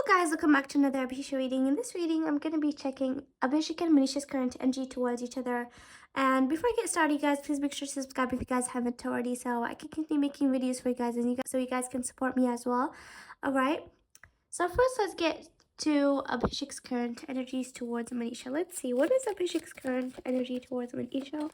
Guys, welcome back to another Abhisha reading. In this reading, I'm going to be checking Abhishek and Manisha's current energy towards each other. And before I get started, guys, please make sure to subscribe if you guys haven't already, so I can continue making videos for you guys, and so you guys can support me as well. All right. So first, let's get to Abhishek's current energies towards Manisha. Let's see, what is Abhishek's current energy towards Manisha?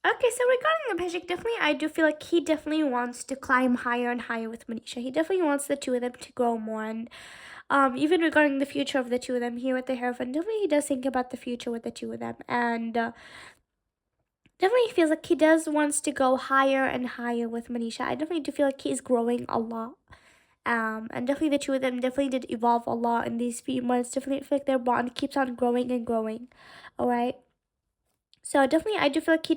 Okay, so regarding Abhishek, definitely, I do feel like he definitely wants to climb higher and higher with Manisha. He definitely wants the two of them to grow more, and even regarding the future of the two of them here with the Hierophant, definitely he does think about the future with the two of them, and definitely feels like he does wants to go higher and higher with Manisha. I definitely do feel like he's growing a lot. And definitely the two of them definitely did evolve a lot in these few months. Definitely feel like their bond keeps on growing and growing. All right. So definitely, I do feel like he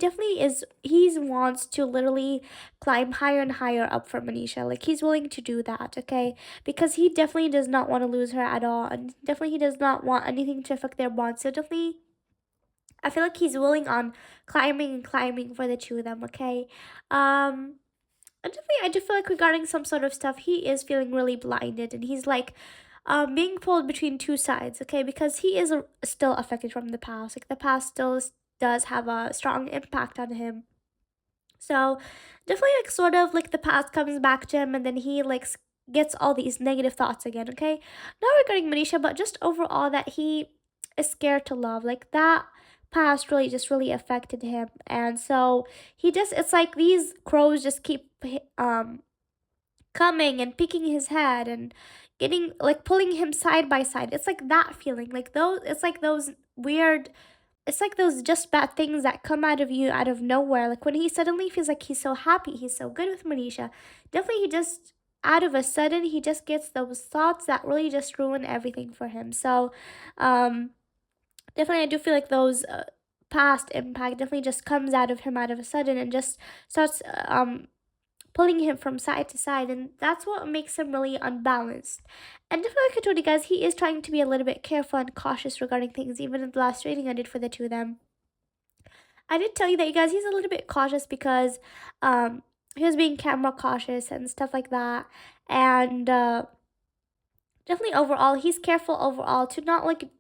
wants to literally climb higher and higher up for Manisha. Like he's willing to do that, okay? Because he definitely does not want to lose her at all. And definitely he does not want anything to affect their bond. So definitely, I feel like he's willing on climbing and climbing for the two of them, okay? And definitely, I do feel like regarding some sort of stuff, he is feeling really blinded. And he's like, being pulled between two sides, okay? Because he is still affected from the past. Like the past still does have a strong impact on him. So definitely, like sort of like the past comes back to him, and then he like gets all these negative thoughts again. Okay, not regarding Manisha, but just overall that he is scared to love. Like that past really just really affected him, and so he just it's like these crows just keep coming and picking his head and getting like pulling him side by side. It's like that feeling, like those. It's like those weird, it's like those just bad things that come out of you out of nowhere. Like when he suddenly feels like he's so happy, he's so good with Manisha. Definitely, he just out of a sudden he just gets those thoughts that really just ruin everything for him. So, definitely, I do feel like those past impact definitely just comes out of him out of a sudden and just starts pulling him from side to side, and that's what makes him really unbalanced. And definitely, like I told you guys, he is trying to be a little bit careful and cautious regarding things. Even in the last reading I did for the two of them, I did tell you that, you guys, he's a little bit cautious because he was being camera cautious and stuff like that. And definitely overall, he's careful overall to not like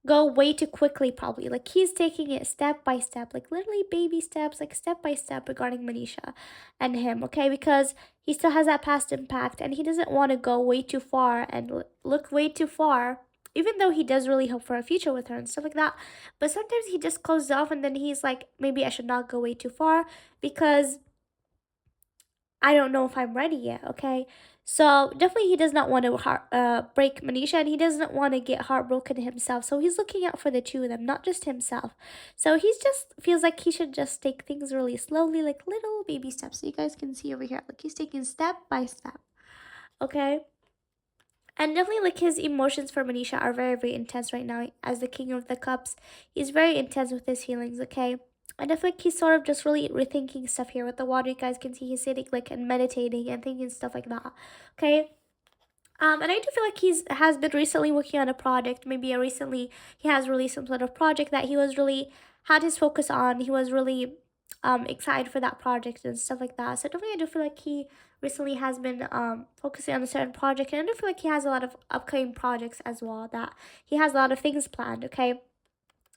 go way too quickly, probably. Like he's taking it step by step, like literally baby steps, like step by step regarding Manisha and him, okay? Because he still has that past impact and he doesn't want to go way too far and look way too far, even though he does really hope for a future with her and stuff like that. But sometimes he just closes off and then he's like, maybe I should not go way too far because I don't know if I'm ready yet, okay? So definitely he does not want to break Manisha, and he doesn't want to get heartbroken himself. So he's looking out for the two of them, not just himself. So he's just feels like he should just take things really slowly, like little baby steps. So you guys can see over here, like he's taking step by step, okay? And definitely like his emotions for Manisha are very, very intense right now. As the King of the Cups, he's very intense with his feelings, okay? And I feel like he's sort of just really rethinking stuff here with the water. You guys can see he's sitting like and meditating and thinking stuff like that. Okay. And I do feel like he's has been recently working on a project. Maybe recently he has released some sort of project that he was really had his focus on. He was really excited for that project and stuff like that. So definitely I do feel like he recently has been focusing on a certain project, and I do feel like he has a lot of upcoming projects as well, that he has a lot of things planned, okay?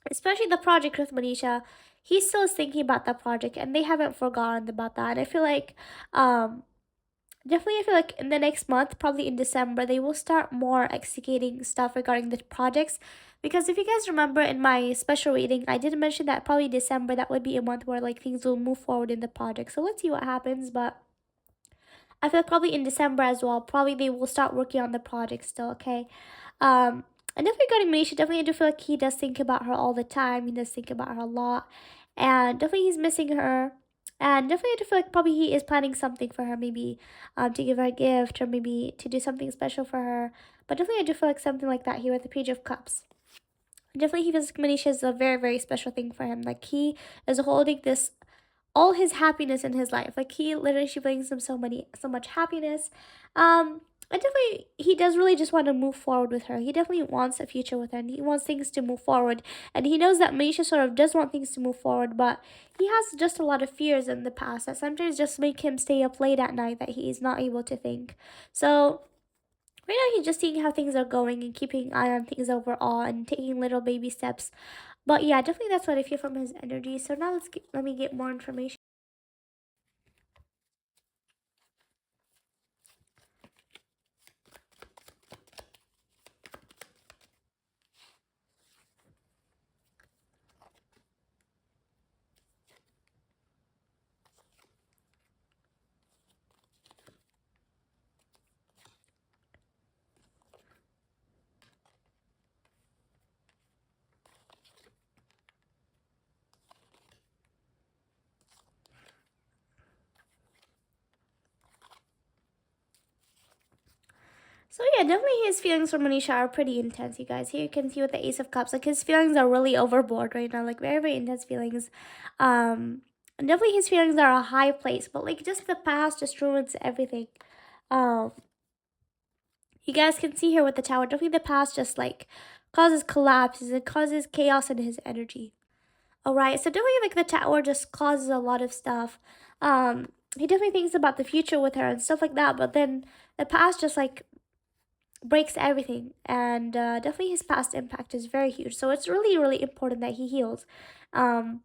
Especially the project with Manisha. He still is thinking about that project and they haven't forgotten about that. And I feel like definitely I feel like in the next month, probably in December, they will start more executing stuff regarding the projects. Because if you guys remember in my special reading, I did mention that probably December, that would be a month where like things will move forward in the project. So let's see what happens. But I feel like probably in December as well, probably they will start working on the project still, okay? And definitely regarding Manisha, definitely I do feel like he does think about her all the time. He does think about her a lot. And definitely he's missing her. And definitely I do feel like probably he is planning something for her, maybe to give her a gift or maybe to do something special for her. But definitely I do feel like something like that here with the Page of Cups. Definitely, he feels like Manisha is a very, very special thing for him. Like, he is holding this all his happiness in his life. Like, he literally, she brings him so much happiness. And definitely, he does really just want to move forward with her. He definitely wants a future with her, and he wants things to move forward. And he knows that Manisha sort of does want things to move forward, but he has just a lot of fears in the past that sometimes just make him stay up late at night that he is not able to think. So right now, he's just seeing how things are going and keeping an eye on things overall and taking little baby steps. But yeah, definitely that's what I feel from his energy. So now let me get more information. So yeah, definitely his feelings for Manisha are pretty intense, you guys. Here you can see with the Ace of Cups, like his feelings are really overboard right now, like very, very intense feelings. And definitely his feelings are a high place, but like just the past just ruins everything. Um, you guys can see here with the Tower, definitely the past just like causes collapses, it causes chaos in his energy. All right, so definitely like the Tower just causes a lot of stuff. He definitely thinks about the future with her and stuff like that, but then the past just like breaks everything, and definitely his past impact is very huge. So it's really, really important that he heals. Um,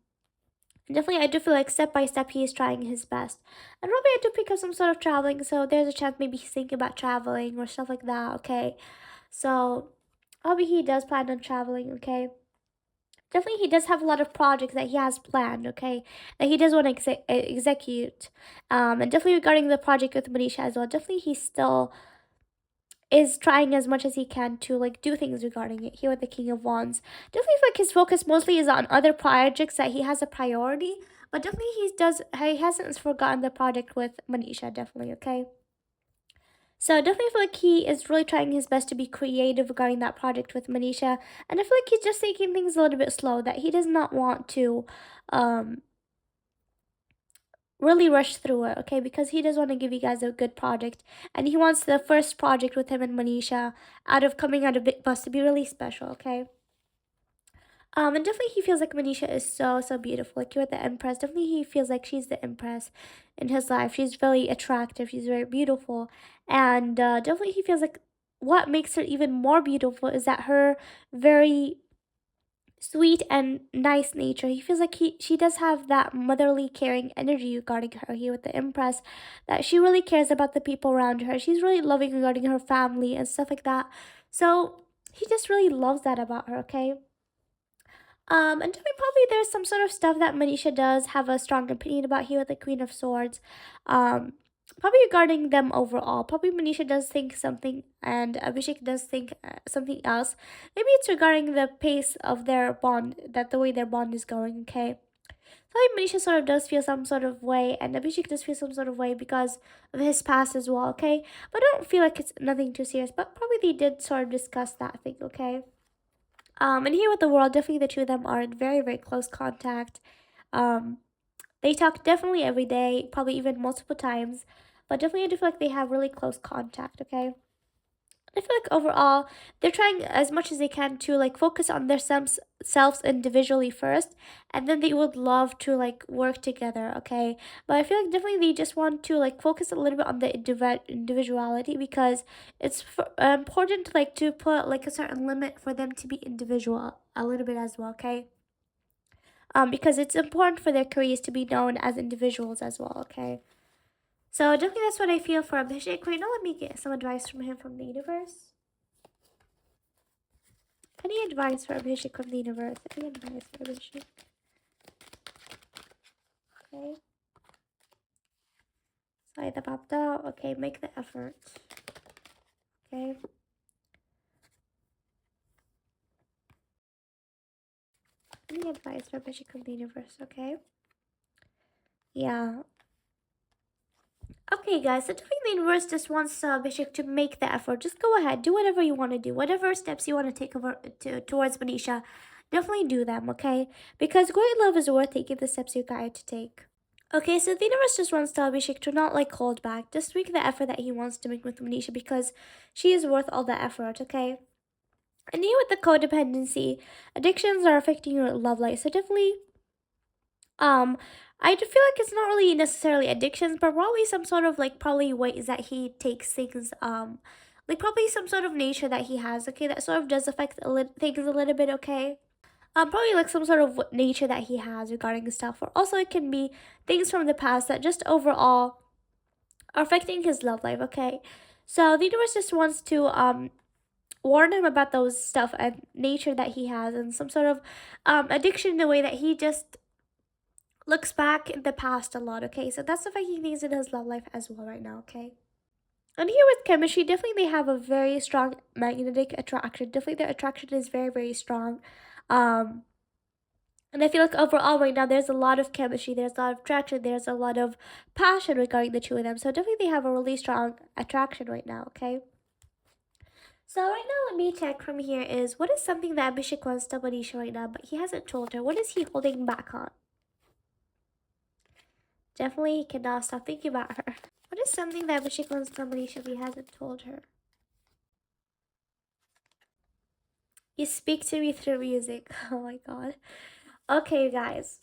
definitely, I do feel like step by step he is trying his best, and probably I do pick up some sort of traveling. So there's a chance maybe he's thinking about traveling or stuff like that. Okay, so probably he does plan on traveling. Okay, definitely he does have a lot of projects that he has planned, okay, that he does want to execute. And definitely regarding the project with Manisha as well, definitely he still is trying as much as he can to like do things regarding it. Here with the King of Wands, definitely feel like his focus mostly is on other projects that he has a priority, but definitely he hasn't forgotten the project with Manisha, definitely, okay. So definitely feel like he is really trying his best to be creative regarding that project with Manisha, and I feel like he's just taking things a little bit slow. That he does not want to, um, really rush through it, okay? Because he does want to give you guys a good project, and he wants the first project with him and Manisha coming out of Big Bus to be really special, okay? And definitely he feels like Manisha is so, so beautiful. Like you're the Empress. Definitely he feels like she's the Empress in his life. She's very attractive. She's very beautiful. And definitely he feels like what makes her even more beautiful is that her very sweet and nice nature. He feels like she does have that motherly caring energy regarding her here with the Empress, that she really cares about the people around her. She's really loving regarding her family and stuff like that. So he just really loves that about her, okay? And definitely probably there's some sort of stuff that Manisha does have a strong opinion about here with the Queen of Swords. Um, probably regarding them overall. Probably Manisha does think something, and Abhishek does think something else. Maybe it's regarding the pace of their bond, that the way their bond is going. Okay, so like Manisha sort of does feel some sort of way, and Abhishek does feel some sort of way because of his past as well. Okay, but I don't feel like it's nothing too serious. But probably they did sort of discuss that thing. Okay. And here with the world, definitely the two of them are in very, very close contact. Um, they talk definitely every day, probably even multiple times, but definitely I do feel like they have really close contact, okay? I feel like overall, they're trying as much as they can to like focus on their selves individually first, and then they would love to like work together, okay? But I feel like definitely they just want to like focus a little bit on the individuality, because it's important to like to put like a certain limit for them to be individual a little bit as well, okay? Because it's important for their careers to be known as individuals as well, okay? So definitely that's what I feel for Abhishek. Right now, let me get some advice from him from the universe. Any advice for Abhishek from the universe? Any advice for Abhishek? Okay. Slide the popped out. Okay, make the effort. Okay. Any advice for Abhishek from the universe? Okay. Yeah. Okay, guys, so definitely the universe just wants Abhishek to make the effort. Just go ahead, do whatever you want to do, whatever steps you want to take towards Manisha. Definitely do them, okay? Because great love is worth taking the steps you guide to take. Okay, so the universe just wants Abhishek to not like hold back. Just make the effort that he wants to make with Manisha because she is worth all the effort, okay? And here with the codependency, addictions are affecting your love life. So definitely, um, I do feel like it's not really necessarily addictions, but probably some sort of like probably ways that he takes things, like probably some sort of nature that he has, okay, that sort of does affect things a little bit, okay. Probably like some sort of nature that he has regarding stuff, or also it can be things from the past that just overall are affecting his love life, okay. So the universe just wants to warn him about those stuff and nature that he has and some sort of addiction in the way that he just looks back in the past a lot, okay? So that's affecting things in his love life as well right now, okay? And here with chemistry, definitely they have a very strong magnetic attraction. Definitely their attraction is very, very strong. Um, and I feel like overall right now there's a lot of chemistry, there's a lot of attraction, there's a lot of passion regarding the two of them. So definitely they have a really strong attraction right now, okay? So right now, let me check from here is what is something that Abhishek wants to Manisha right now, but he hasn't told her. What is he holding back on? Definitely, he cannot stop thinking about her. What is something that Abhishek wants to Manisha but he hasn't told her? You speak to me through music. Oh my god. Okay, guys.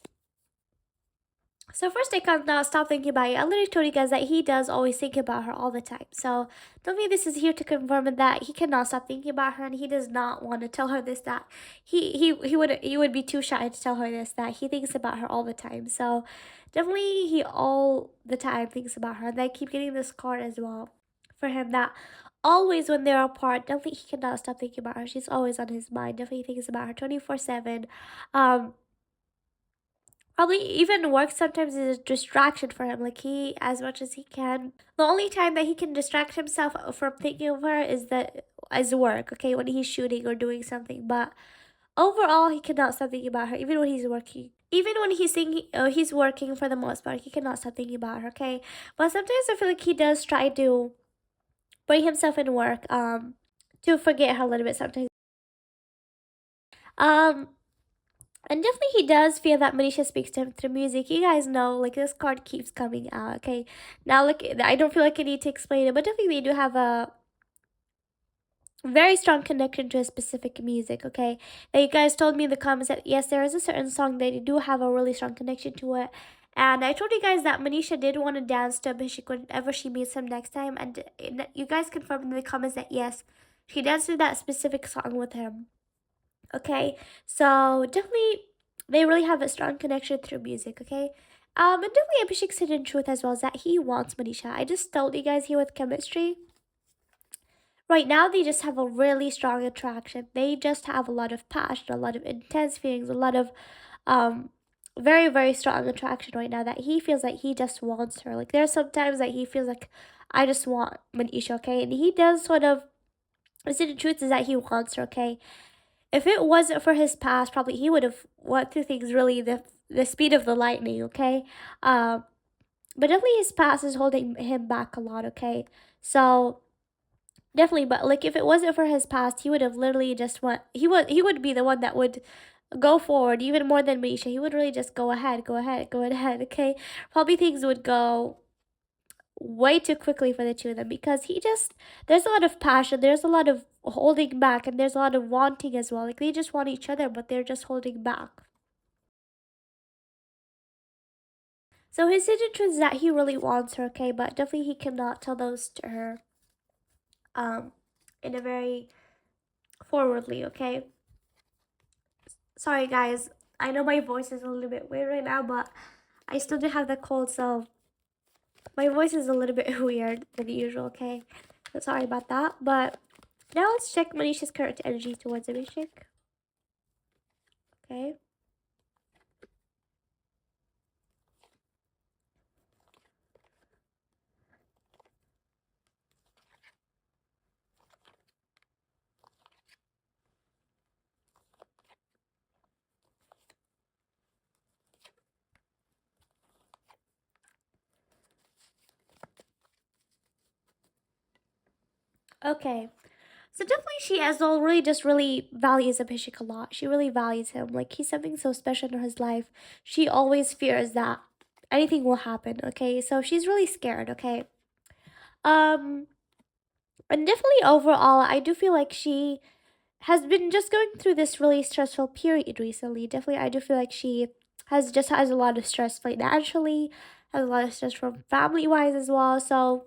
So first, I can't stop thinking about it. I literally told you guys that he does always think about her all the time. So don't think this is here to confirm that he cannot stop thinking about her, and he does not want to tell her this. That he would be too shy to tell her this. That he thinks about her all the time. So definitely he all the time thinks about her. And I keep getting this card as well for him that always when they're apart, definitely he cannot stop thinking about her. She's always on his mind. Definitely thinks about her 24/7. Um Probably even work sometimes is a distraction for him. Like he, as much as he can, the only time that he can distract himself from thinking of her is that as work. Okay, when he's shooting or doing something. But overall, he cannot stop thinking about her, even when he's working. Even when he's thinking, he's working for the most part, he cannot stop thinking about her. Okay, but sometimes I feel like he does try to bring himself in work, to forget her a little bit sometimes. Um, And definitely he does feel that Manisha speaks to him through music. You guys know, like this card keeps coming out, okay? Now look, I don't feel like I need to explain it, but definitely they do have a very strong connection to a specific music, okay? Now you guys told me in the comments that yes, there is a certain song that you do have a really strong connection to it. And I told you guys that Manisha did want to dance to Abhishek whenever she meets him next time. And you guys confirmed in the comments that yes, she danced to that specific song with him. Okay, so definitely they really have a strong connection through music. Okay, and definitely Abhishek's hidden truth as well is that he wants Manisha. I just told you guys here with chemistry. Right now, they just have a really strong attraction. They just have a lot of passion, a lot of intense feelings, a lot of um very very strong attraction right now that he feels like he just wants her. Like there's sometimes that he feels like I just want Manisha. Okay, and he does sort of. The hidden truth is that he wants her. Okay, if it wasn't for his past, probably he would have went through things really the speed of the lightning, okay? But definitely his past is holding him back a lot, okay? So definitely, but like if it wasn't for his past, he would have literally just went. He would be the one that would go forward even more than Misha. He would really just go ahead, go ahead, go ahead, okay? Probably things would go way too quickly for the two of them because he just there's a lot of passion, there's a lot of holding back, and there's a lot of wanting as well. Like they just want each other, but they're just holding back. So his intention is that he really wants her, okay, but definitely he cannot tell those to her um in a very forwardly, okay? Sorry guys. I know my voice is a little bit weird right now, but I still do have the cold, so my voice is a little bit weird than usual, okay? So sorry about that. But now let's check Manisha's current energy towards Abhishek. Okay. Okay. So definitely she as well really just really values Abhishek a lot. She really values him. Like he's something so special in his life. She always fears that anything will happen, okay? So she's really scared, okay? Um and definitely overall I do feel like she has been just going through this really stressful period recently. Definitely I do feel like she has a lot of stress financially, has a lot of stress from family wise as well. So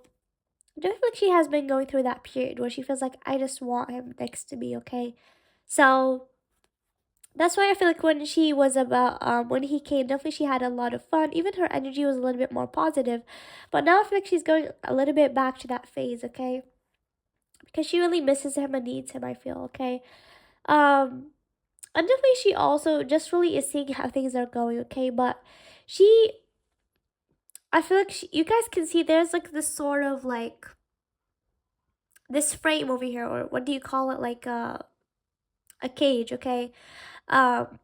I do feel like she has been going through that period where she feels like I just want him next to me, okay? So that's why I feel like when he came, definitely she had a lot of fun. Even her energy was a little bit more positive. But now I feel like she's going a little bit back to that phase, okay? Because she really misses him and needs him, I feel, okay? Um and definitely she also just really is seeing how things are going, okay? But she I feel like you guys can see there's like this sort of like this frame over here, or what do you call it, like a cage, okay? um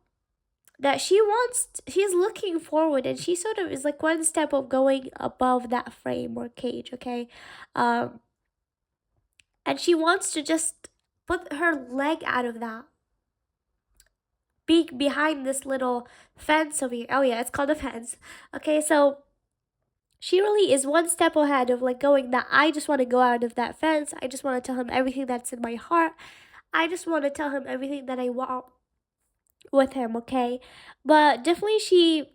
that she's looking forward, and she sort of is like one step of going above that frame or cage, okay? um and she wants to just put her leg out of that, be behind this little fence over here. Oh yeah, it's called a fence. Okay, so she really is one step ahead of like going that I just want to go out of that fence. I just want to tell him everything that's in my heart. I just want to tell him everything that I want with him, okay? But definitely she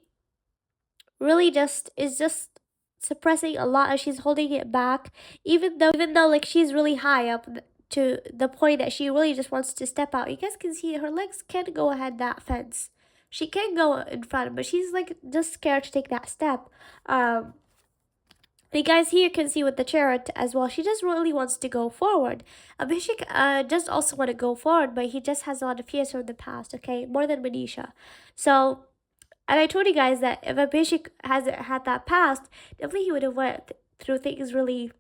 really just is just suppressing a lot, and she's holding it back, even though like she's really high up to the point that she really just wants to step out. You guys can see her legs can go ahead that fence. She can go in front, but she's like just scared to take that step. You guys here can see with the chariot as well. She just really wants to go forward. Abhishek does also want to go forward, but he just has a lot of fears from the past, okay? More than Manisha. So, and I told you guys that if Abhishek has had that past, definitely he would have went through things really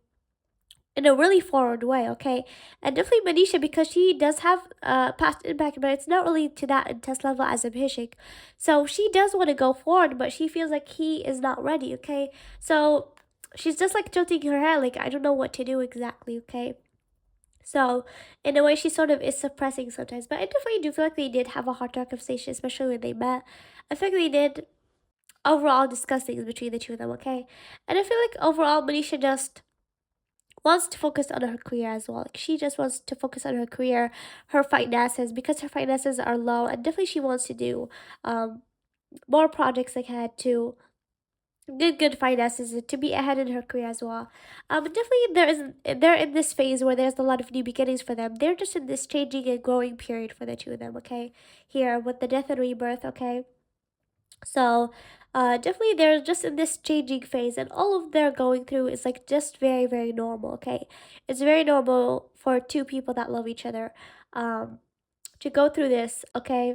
in a really forward way, okay? And definitely Manisha, because she does have past impact, but it's not really to that intense level as Abhishek. So she does want to go forward, but she feels like he is not ready, okay? So she's just like tilting her head, like I don't know what to do exactly, okay? So in a way, she sort of is suppressing sometimes, but I definitely do feel like they did have a heart talk conversation, especially when they met. I think they did overall discuss things between the two of them, okay? And I feel like overall, Manisha just wants to focus on her career as well. Like she just wants to focus on her career, her finances, because her finances are low, and definitely she wants to do um more projects like had to good finances to be ahead in her career as well. Definitely they're in this phase where there's a lot of new beginnings for them. They're just in this changing and growing period for the two of them, okay? Here with the death and rebirth, okay? So, definitely they're just in this changing phase, and all of they're going through is like just very, very normal, okay? It's very normal for two people that love each other to go through this, okay?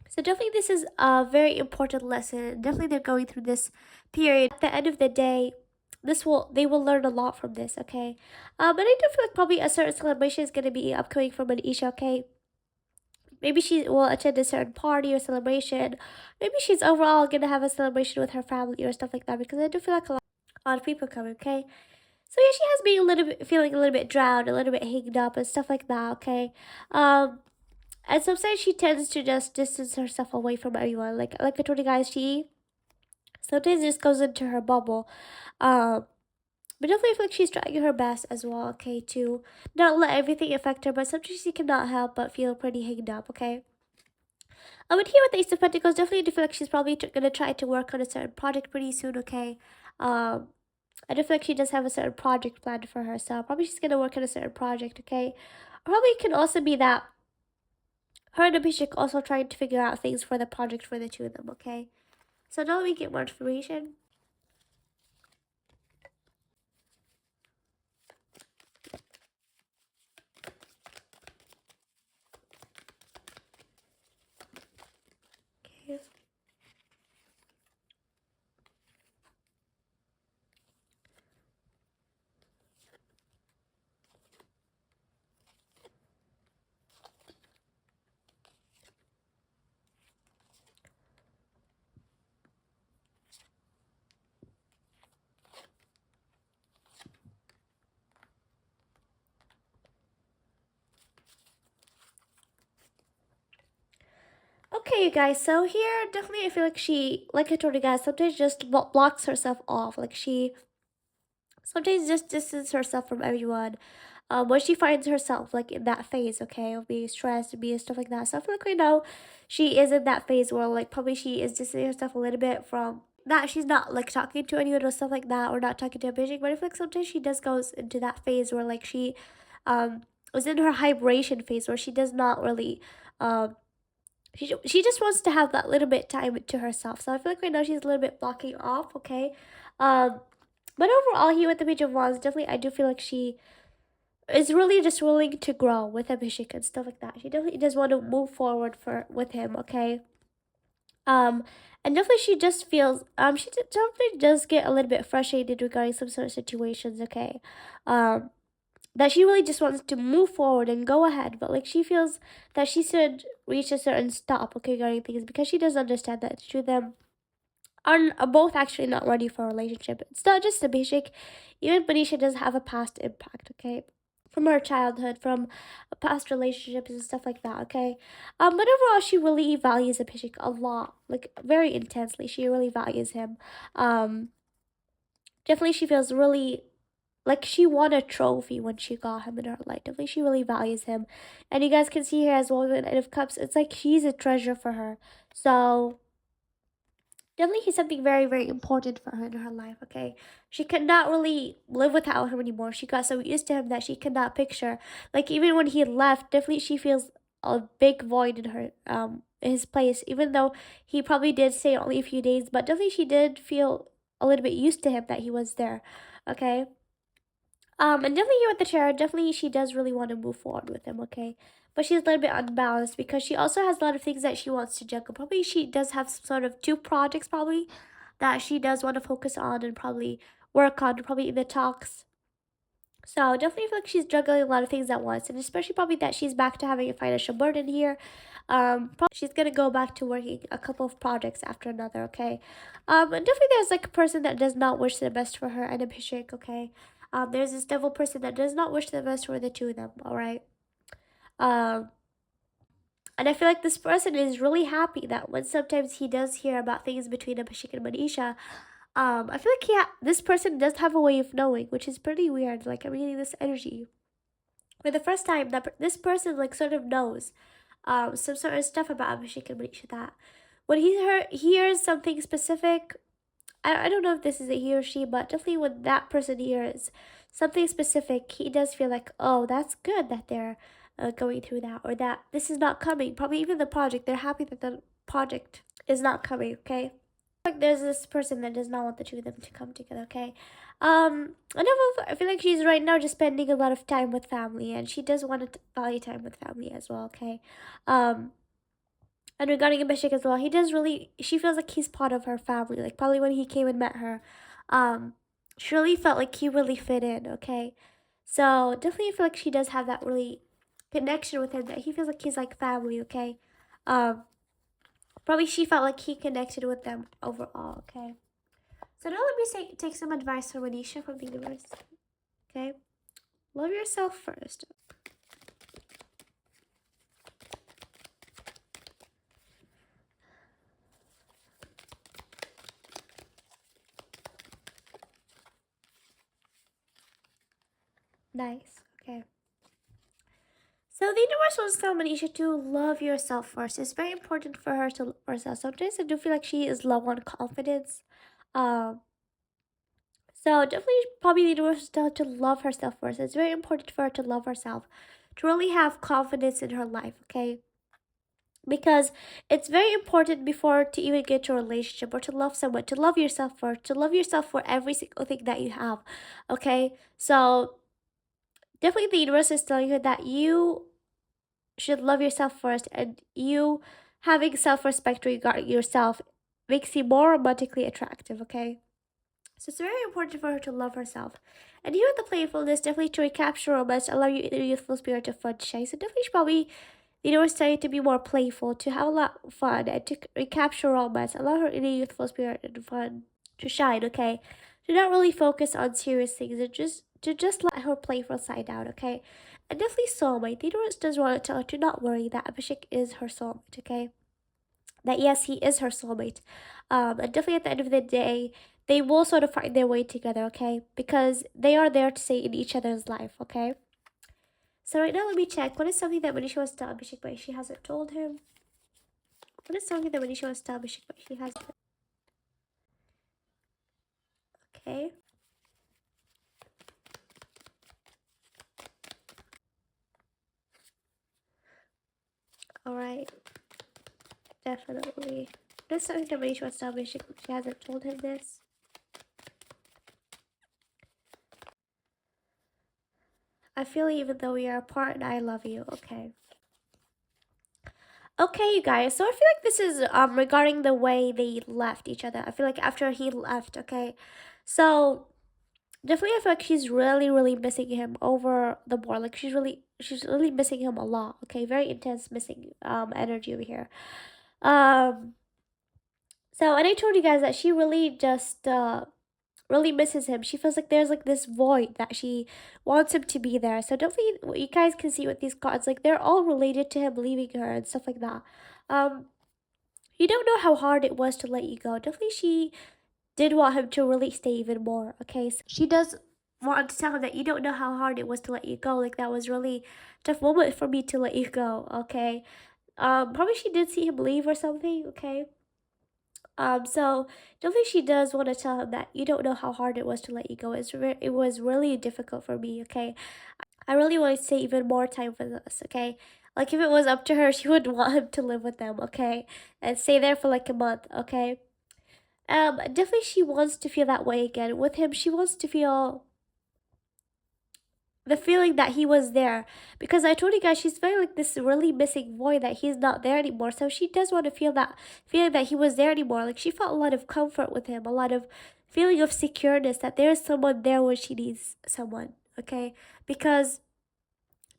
So, definitely this is a very important lesson. Definitely they're going through this period. At the end of the day, they will learn a lot from this, okay? But I do feel like probably a certain celebration is going to be upcoming from Anisha, okay? Maybe she will attend a certain party or celebration. Maybe she's overall gonna have a celebration with her family or stuff like that, because I do feel like a lot of people come, okay? So yeah, she has been a little bit feeling a little bit drowned, a little bit hanged up and stuff like that, okay? Um and sometimes she tends to just distance herself away from everyone. Like I told you guys, she sometimes just goes into her bubble. Um but definitely I feel like she's trying her best as well, okay, to not let everything affect her, but sometimes she cannot help but feel pretty hanged up, okay? But here with the Ace of Pentacles, definitely do feel like she's probably gonna try to work on a certain project pretty soon, okay? Um, I do feel like she does have a certain project planned for herself. Probably she's gonna work on a certain project, okay? Probably it can also be that her and Abhishek also trying to figure out things for the project for the two of them, okay? So now we get more information. Okay. Okay, you guys, so here definitely I feel like she, like I told you guys, sometimes just blocks herself off. Like she sometimes just distances herself from everyone. When she finds herself like in that phase, okay, of being stressed, being stuff like that. So I feel like right now she is in that phase where like probably she is distancing herself a little bit from that. She's not like talking to anyone or stuff like that, or not talking to a Abhishek. But I feel like sometimes she does goes into that phase where like she was in her hibernation phase where she does not really she just wants to have that little bit time to herself. So I feel like right now she's a little bit blocking off, okay? Um but overall here with the Page of Wands, definitely I do feel like she is really just willing to grow with Abhishek and stuff like that. She definitely does want to move forward for with him, okay? Um, and definitely she just feels she definitely does get a little bit frustrated regarding some sort of situations, okay? Um, that she really just wants to move forward and go ahead, but like she feels that she should reach a certain stop, okay, regarding things because she does understand that to them are both actually not ready for a relationship. It's not just Abhishek, even Manisha does have a past impact, okay? From her childhood, from past relationships and stuff like that, okay? But overall, she really values Abhishek a lot, like very intensely. She really values him. Um, Definitely, she feels really like she won a trophy when she got him in her life. Definitely, she really values him, and you guys can see here as well with the Knight of Cups. It's like he's a treasure for her. So definitely he's something very, very important for her in her life, okay? She cannot really live without him anymore. She got so used to him that she cannot picture. Like even when he left, definitely she feels a big void in her his place, even though he probably did stay only a few days, but definitely she did feel a little bit used to him that he was there. Okay. And definitely here with the tarot, definitely she does really want to move forward with him, okay? But she's a little bit unbalanced because she also has a lot of things that she wants to juggle. Probably she does have some sort of two projects probably that she does want to focus on and probably work on, probably in the talks. So definitely feel like she's juggling a lot of things at once, and especially probably that she's back to having a financial burden here. Probably she's gonna go back to working a couple of projects after another. Okay, and definitely there's like a person that does not wish the best for her and Abhishek. Okay, there's this devil person that does not wish the best for the two of them. All right, um, and I feel like this person is really happy that when sometimes he does hear about things between Abhishek and Manisha, I feel like this person does have a way of knowing, which is pretty weird. Like I'm getting this energy for the first time that this person like sort of knows some sort of stuff about Abhishek and Manisha that when hears something specific, I don't know if this is a he or she, but definitely when that person hears something specific, he does feel like, oh, that's good that they're going through that, or that this is not coming. Probably even the project, they're happy that the project is not coming, okay? Like there's this person that does not want the two of them to come together, okay? I feel like she's right now just spending a lot of time with family, and she does want to value time with family as well, okay? Um, and regarding Abhishek as well, he does really, she feels like he's part of her family. Like probably when he came and met her, um, she really felt like he really fit in, okay? So definitely feel like she does have that really connection with him that he feels like he's like family, okay? Um, Probably she felt like he connected with them overall, okay? So now let me take some advice from Manisha from the universe, okay? Love yourself first. Nice, okay. So the universe wants to tell Manisha to love yourself first. It's very important for her to love herself. Sometimes I do feel like she is low on confidence. Um, so definitely probably the universe wants to tell her to love herself first. It's very important for her to love herself, to really have confidence in her life, okay? Because it's very important before to even get to a relationship or to love someone, to love yourself first, to love yourself for every single thing that you have, okay? So definitely the universe is telling her that you should love yourself first, and you having self-respect regarding yourself makes you more romantically attractive, okay? So it's very important for her to love herself. And here with the playfulness, definitely to recapture romance, allow your inner youthful spirit to fun shine. So definitely should probably, you know, tell you to be more playful, to have a lot of fun, and to recapture romance, allow her inner youthful spirit and fun to shine, okay? Do not really focus on serious things, and just let her playful side out, okay? And definitely soulmate. The universe does want to tell her to not worry that Abhishek is her soulmate, okay? that yes, he is her soulmate. And definitely at the end of the day, they will sort of find their way together, okay? Because they are there to stay in each other's life, okay? So right now, let me check. What is something that Manisha wants to tell Abhishek but she hasn't told him? What is something that Manisha wants to tell Abhishek but she hasn't? Okay. Alright. Definitely. What is something that Manisha wants to tell Abhishek but she hasn't told him this? I feel even though we are apart and I love you. Okay. Okay, you guys. So I feel like this is regarding the way they left each other. I feel like after he left, okay. So definitely I feel like she's really, really missing him over the board. Like she's really missing him a lot. Okay, very intense missing energy over here. Um so and I told you guys that she really just really misses him. She feels like there's like this void that she wants him to be there. So definitely what you guys can see with these cards, like they're all related to him leaving her and stuff like that. Um you don't know how hard it was to let you go. Definitely she did want him to really stay even more, okay? So she does want to tell him that you don't know how hard it was to let you go. Like that was really tough moment for me to let you go, okay? Probably she did see him leave or something, okay? So definitely she does want to tell him that you don't know how hard it was to let you go. It was really difficult for me, okay? I really want to stay even more time with us, okay? Like if it was up to her, she would want him to live with them, okay? And stay there for like a month, okay? Definitely she wants to feel that way again. With him, she wants to feel the feeling that he was there. Because I told you guys she's feeling like this really missing void that he's not there anymore. So she does want to feel that feeling that he was there anymore. Like she felt a lot of comfort with him, a lot of feeling of secureness that there is someone there when she needs someone. Okay? Because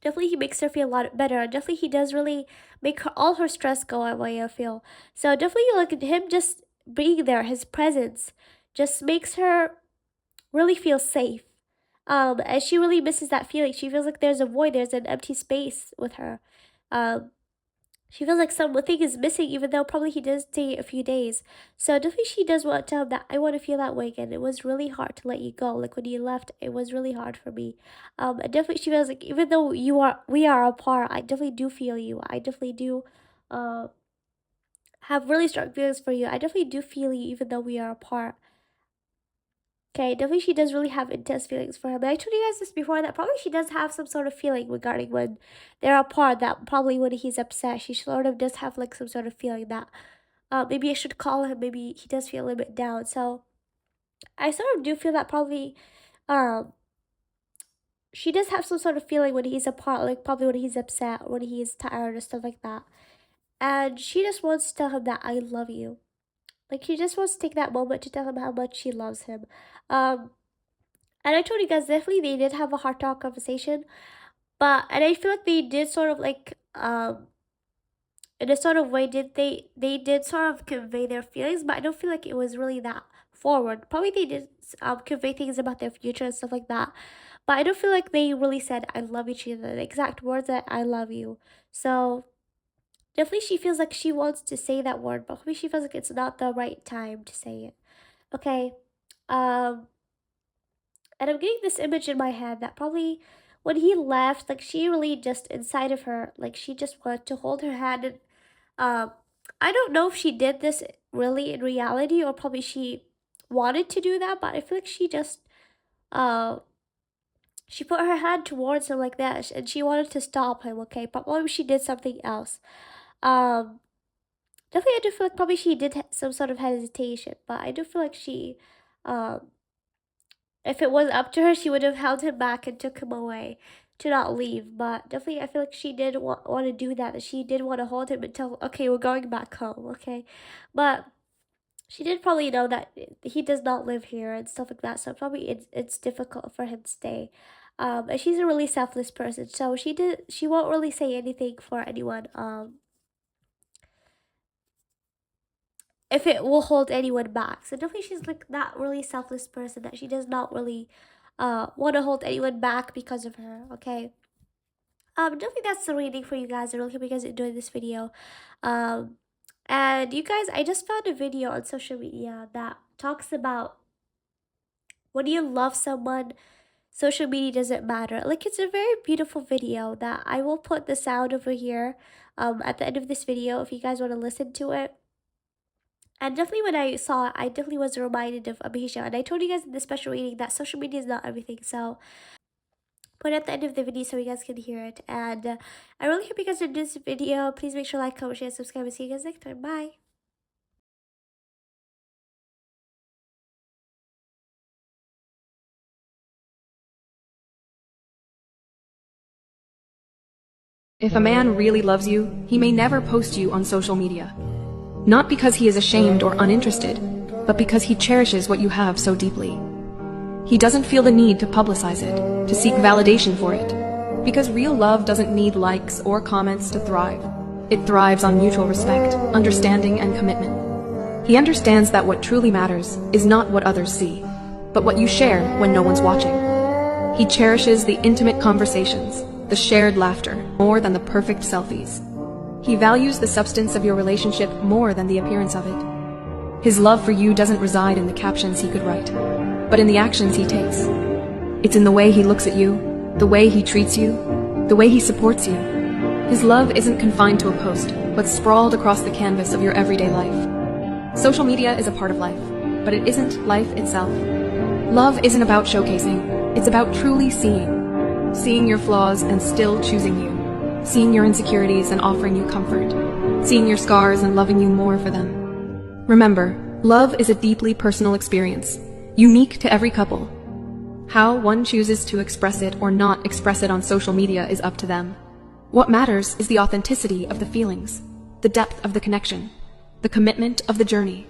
definitely he makes her feel a lot better. And definitely he does really make her all her stress go away, I feel. So definitely like him just being there, his presence just makes her really feel safe. And she really misses that feeling. She feels like there's a void, there's an empty space with her. Um, she feels like something is missing, even though probably he did stay a few days. So definitely she does want to tell him that I want to feel that way again. It was really hard to let you go. Like when you left, it was really hard for me. And definitely she feels like even though we are apart, I definitely do feel you. I definitely do uh have really strong feelings for you. I definitely do feel you even though we are apart. Okay, definitely she does really have intense feelings for him. And I told you guys this before that probably she does have some sort of feeling regarding when they're apart. That probably when he's upset, she sort of does have like some sort of feeling that maybe I should call him. Maybe he does feel a little bit down. So I sort of do feel that probably um she does have some sort of feeling when he's apart, like probably when he's upset, when he's tired or stuff like that. And she just wants to tell him that I love you. Like she just wants to take that moment to tell him how much she loves him. Um And I told you guys definitely they did have a heart talk conversation, but and I feel like they did sort of like in a sort of way they did sort of convey their feelings, but I don't feel like it was really that forward. Probably they did convey things about their future and stuff like that, but I don't feel like they really said I love each other, the exact words that I love you. So definitely she feels like she wants to say that word, but maybe she feels like it's not the right time to say it. Okay. Um And I'm getting this image in my head that probably when he left, like she really just inside of her, like she just wanted to hold her hand. And um, I don't know if she did this really in reality or probably she wanted to do that, but I feel like uh, she put her hand towards him like that and she wanted to stop him, okay? But probably she did something else. Um, Definitely I do feel like probably she did some sort of hesitation, but I do feel like um, if it was up to her, she would have held him back and took him away to not leave. But definitely, I feel like she did want to do that. That she did want to hold him until, okay, we're going back home, okay? But she did probably know that he does not live here and stuff like that. So probably it's difficult for him to stay. And she's a really selfless person. So she won't really say anything for anyone. If it will hold anyone back. So definitely she's like that really selfless person that she does not really want to hold anyone back because of her, okay? Definitely that's the reading for you guys. I really hope you guys enjoyed this video. Um And you guys, I just found a video on social media that talks about when you love someone, social media doesn't matter. Like, it's a very beautiful video that I will put the sound over here at the end of this video if you guys want to listen to it. And definitely when I saw it, I definitely was reminded of Abhisha. And I told you guys in the special reading that social media is not everything. So put it at the end of the video so you guys can hear it. And I really hope you guys enjoyed this video. Please make sure to like, comment, share, subscribe, and see you guys next time. Bye. If a man really loves you, he may never post you on social media. Not because he is ashamed or uninterested, but because he cherishes what you have so deeply. He doesn't feel the need to publicize it, to seek validation for it, because real love doesn't need likes or comments to thrive. It thrives on mutual respect, understanding, and commitment. He understands that what truly matters is not what others see, but what you share when no one's watching. He cherishes the intimate conversations, the shared laughter, more than the perfect selfies. He values the substance of your relationship more than the appearance of it. His love for you doesn't reside in the captions he could write, but in the actions he takes. It's in the way he looks at you, the way he treats you, the way he supports you. His love isn't confined to a post, but sprawled across the canvas of your everyday life. Social media is a part of life, but it isn't life itself. Love isn't about showcasing, it's about truly seeing. Seeing your flaws and still choosing you. Seeing your insecurities and offering you comfort. Seeing your scars and loving you more for them. Remember, love is a deeply personal experience, unique to every couple. How one chooses to express it or not express it on social media is up to them. What matters is the authenticity of the feelings, the depth of the connection, the commitment of the journey.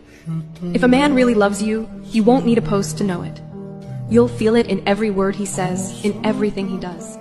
If a man really loves you, you won't need a post to know it. You'll feel it in every word he says, in everything he does.